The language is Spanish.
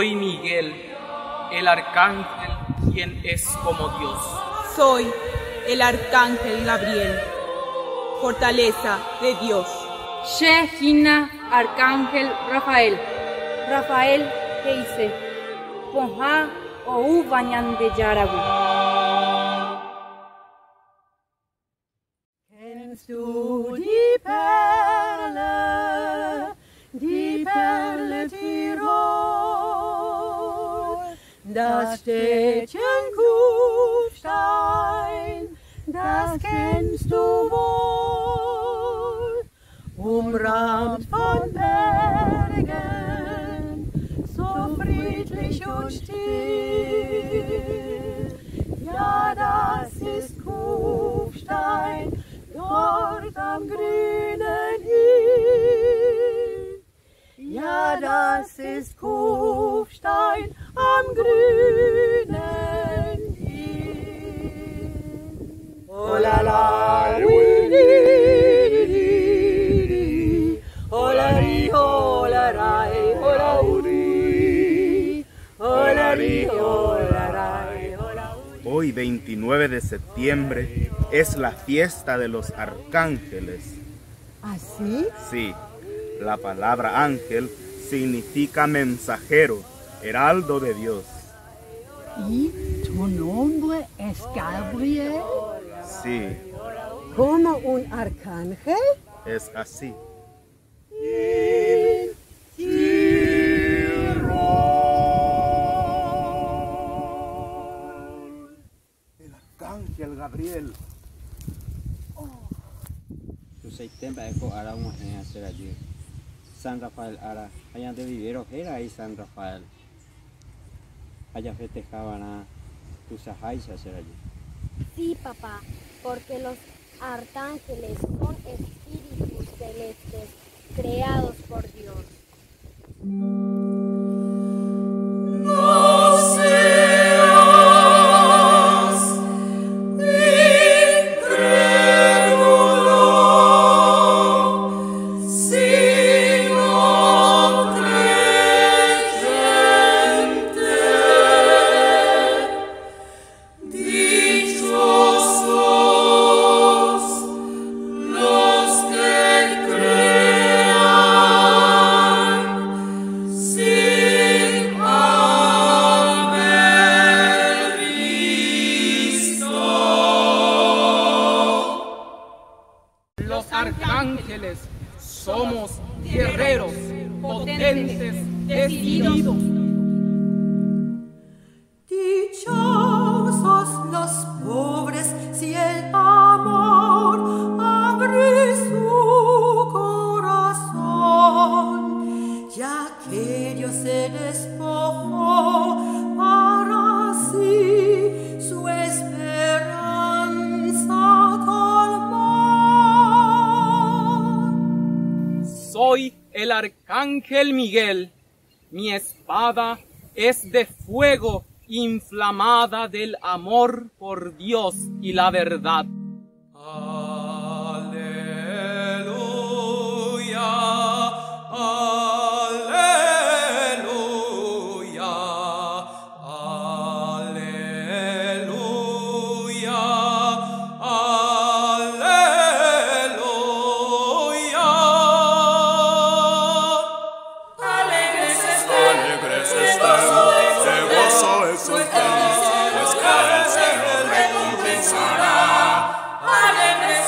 Soy Miguel, el arcángel, quien es como Dios. Soy el arcángel Gabriel, fortaleza de Dios. Shehina, arcángel Rafael. Rafael Heise, Ponja ou Bañan de Yarabu. Kennst du die Perle Tirol, das Städtchen Kufstein, das kennst du wohl, umrahmt von Bergen, so friedlich und still. Ja, das ist Kufstein, dort am grünen Hill. Ja, das ist Kufstein am grünen Hill. Oh la la, oh la ri, oh la rai, oh la uri, oh la ri, oh la rai, oh la uri. Hoy, 29 de septiembre, es la fiesta de los arcángeles. ¿Así? Sí, la palabra ángel significa mensajero, heraldo de Dios. ¿Y tu nombre es Gabriel? Sí, ¿Como un arcángel? es así. El arcángel Gabriel. Tempa eco ara un hacer allí. San Rafael ara, allá de vivero era ahí San Rafael. Allá festejaban a tus ajáis hacer allí. Sí, papá, porque los arcángeles son espíritus celestes creados por Dios. Los arcángeles somos guerreros, potentes, decididos. Dichosos los pobres si el amor abre su corazón, ya que Dios se despojó para sí su esperanza colmar. Soy el arcángel Miguel. Mi espada es de fuego inflamada del amor por Dios y la verdad. Aleluya, aleluya, aleluya, aleluya. Alegres estén, de gozo exulten, pues que el Señor recompensará. Alegres